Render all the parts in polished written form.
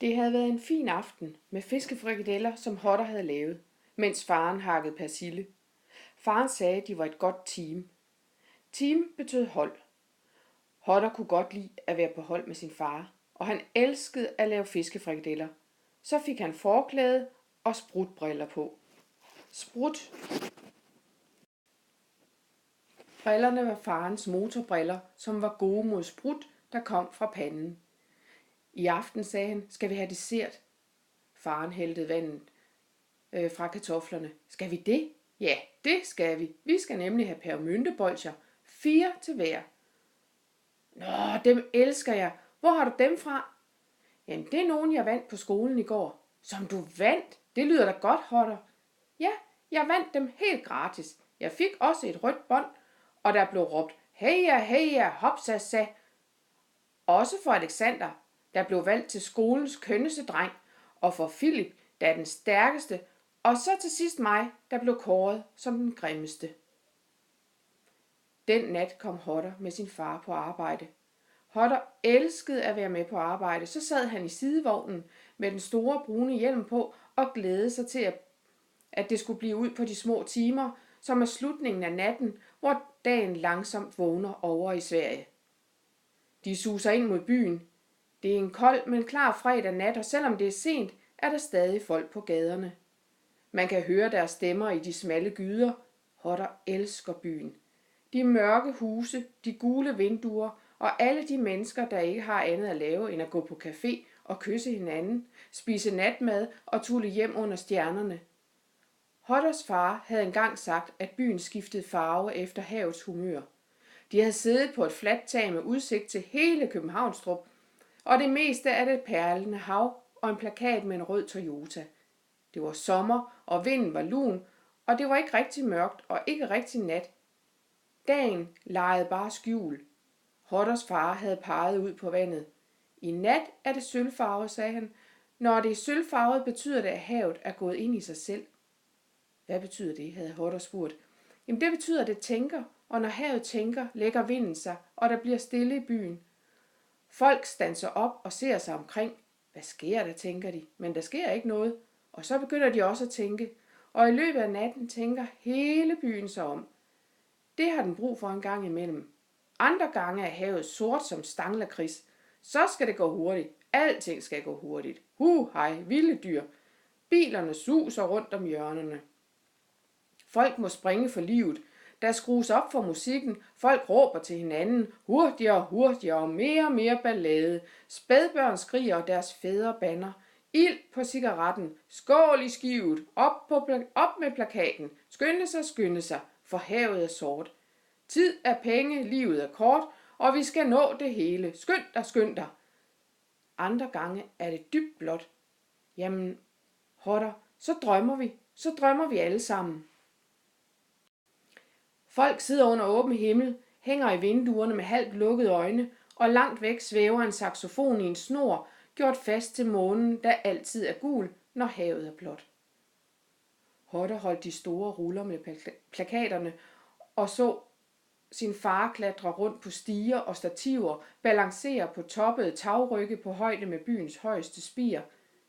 Det havde været en fin aften med fiskefrikadeller, som Hotter havde lavet, mens faren hakkede persille. Faren sagde, at de var et godt team. Team betød hold. Hotter kunne godt lide at være på hold med sin far, og han elskede at lave fiskefrikadeller. Så fik han forklæde og sprutbriller på. Brillerne var farens motorbriller, som var gode mod sprut, der kom fra panden. I aften, sagde han, skal vi have dessert. Faren hældte vandet fra kartoflerne. Skal vi det? Ja, det skal vi. Vi skal nemlig have pebermyntebolcher. 4 til hver. Nå, dem elsker jeg. Hvor har du dem fra? Jamen, det er nogen, jeg vandt på skolen i går. Som du vandt? Det lyder da godt, Hotter. Ja, jeg vandt dem helt gratis. Jeg fik også et rødt bånd, og der blev råbt, heja, heja, hopsasa. Også for Alexander, der blev valgt til skolens kønneste dreng, og for Philip, der er den stærkeste, og så til sidst mig, der blev kåret som den grimmeste. Den nat kom Hotter med sin far på arbejde. Hotter elskede at være med på arbejde, så sad han i sidevognen med den store brune hjelm på og glædede sig til, at det skulle blive ud på de små timer, som er slutningen af natten, hvor dagen langsomt vågner over i Sverige. De suser ind mod byen. Det er en kold, men klar fredag nat, og selvom det er sent, er der stadig folk på gaderne. Man kan høre deres stemmer i de smalle gyder. Hotter elsker byen. De mørke huse, de gule vinduer og alle de mennesker, der ikke har andet at lave end at gå på café og kysse hinanden, spise natmad og tulle hjem under stjernerne. Hotters far havde engang sagt, at byen skiftede farve efter havets humør. De havde siddet på et fladt tag med udsigt til hele Københavnstrup, og det meste af det perlende hav og en plakat med en rød Toyota. Det var sommer, og vinden var lun, og det var ikke rigtig mørkt og ikke rigtig nat. Dagen legede bare skjul. Hotters far havde peget ud på vandet. I nat er det sølvfarvet, sagde han. Når det er sølvfarvet, betyder det, at havet er gået ind i sig selv. Hvad betyder det, havde Hotter spurgt. Jamen det betyder, at det tænker, og når havet tænker, lægger vinden sig, og der bliver stille i byen. Folk standser op og ser sig omkring. Hvad sker der, tænker de, men der sker ikke noget. Og så begynder de også at tænke, og i løbet af natten tænker hele byen sig om. Det har den brug for en gang imellem. Andre gange er havet sort som stanglakrids. Så skal det gå hurtigt. Alting skal gå hurtigt. Hej, vilde dyr. Bilerne suser rundt om hjørnerne. Folk må springe for livet. Der skrues op for musikken. Folk råber til hinanden. Hurtigere, hurtigere og mere ballade. Spædbørn skriger og deres fædre banner. Ild på cigaretten. Skål i skivet. Op med plakaten. Skynde sig, for havet er sort. Tid er penge, livet er kort, og vi skal nå det hele. Skynd dig. Andre gange er det dybt blåt. Jamen, Hotter, så drømmer vi alle sammen. Folk sidder under åben himmel, hænger i vinduerne med halvt lukkede øjne, og langt væk svæver en saxofon i en snor, gjort fast til månen, der altid er gul, når havet er blåt. Hotter holdt de store ruller med plakaterne og så sin far klatre rundt på stiger og stativer, balancere på toppede tagrygge på højde med byens højeste spir.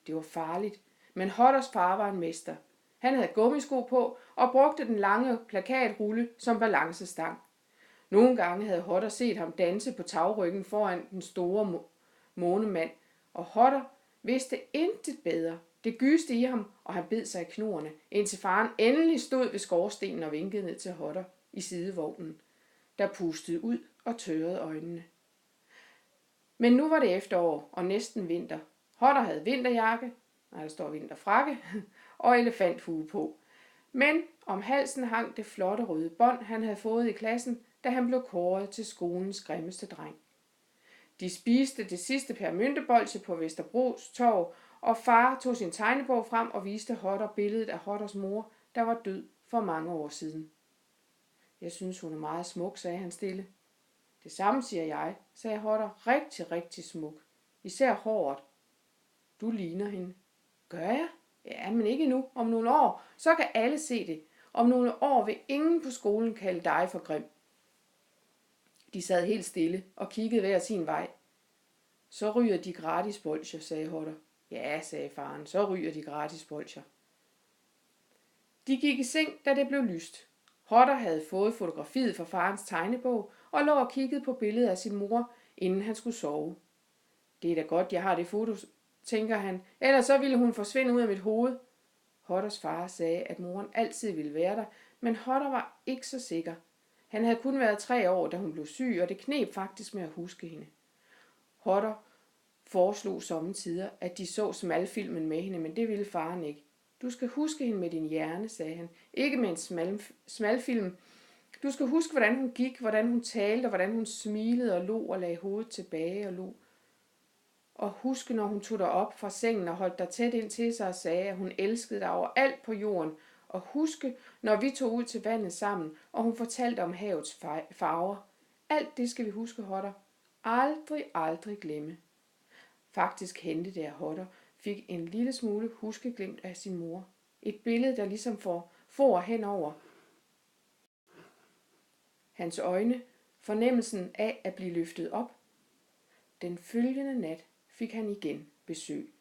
Det var farligt, men Hotters far var en mester. Han havde gummisko på og brugte den lange plakatrulle som balancestang. Nogle gange havde Hotter set ham danse på tagryggen foran den store månemand, og Hotter vidste intet bedre. Det gyste i ham, og han bed sig i knurrene, indtil faren endelig stod ved skorstenen og vinkede ned til Hotter i sidevognen, der pustede ud og tørrede øjnene. Men nu var det efterår og næsten vinter. Hotter havde vinterjakke, der står vinterfrakke, og elefanthue på. Men om halsen hang det flotte røde bånd, han havde fået i klassen, da han blev kåret til skolens grimmeste dreng. De spiste det sidste pebermyntebolche på Vesterbros Torv, og far tog sin tegnebog frem og viste Hotter billedet af Hotters mor, der var død for mange år siden. Jeg synes, hun er meget smuk, sagde han stille. Det samme siger jeg, sagde Hotter, rigtig smuk. Især håret. Du ligner hende. Gør jeg? Ja, men ikke nu. Om nogle år, så kan alle se det. Om nogle år vil ingen på skolen kalde dig for grim. De sad helt stille og kiggede hver sin vej. Så ryger de gratis bolcher, sagde Hotter. Ja, sagde faren, så ryger de gratis bolsjer. De gik i seng, da det blev lyst. Hodder havde fået fotografiet fra farens tegnebog og lå og kiggede på billedet af sin mor, inden han skulle sove. Det er da godt, jeg har det foto, tænker han, ellers så ville hun forsvinde ud af mit hoved. Hodders far sagde, at moren altid ville være der, men Hodder var ikke så sikker. Han havde kun været 3 år, da hun blev syg, og det kneb faktisk med at huske hende. Hodder foreslog sommetider, at de så smalfilmen med hende, men det ville faren ikke. Du skal huske hende med din hjerne, sagde han. Ikke med en smalfilm. Du skal huske, hvordan hun gik, hvordan hun talte, og hvordan hun smilede og lå og lagde hovedet tilbage og lå. Og huske, når hun tog dig op fra sengen og holdt dig tæt ind til sig og sagde, at hun elskede dig over alt på jorden. Og huske, når vi tog ud til vandet sammen, og hun fortalte om havets farver. Alt det skal vi huske, Hodder. Aldrig glemme. Faktisk hændte det, at Hodder fik en lille smule huskeglimt af sin mor. Et billede, der ligesom for henover hans øjne, fornemmelsen af at blive løftet op. Den følgende nat fik han igen besøg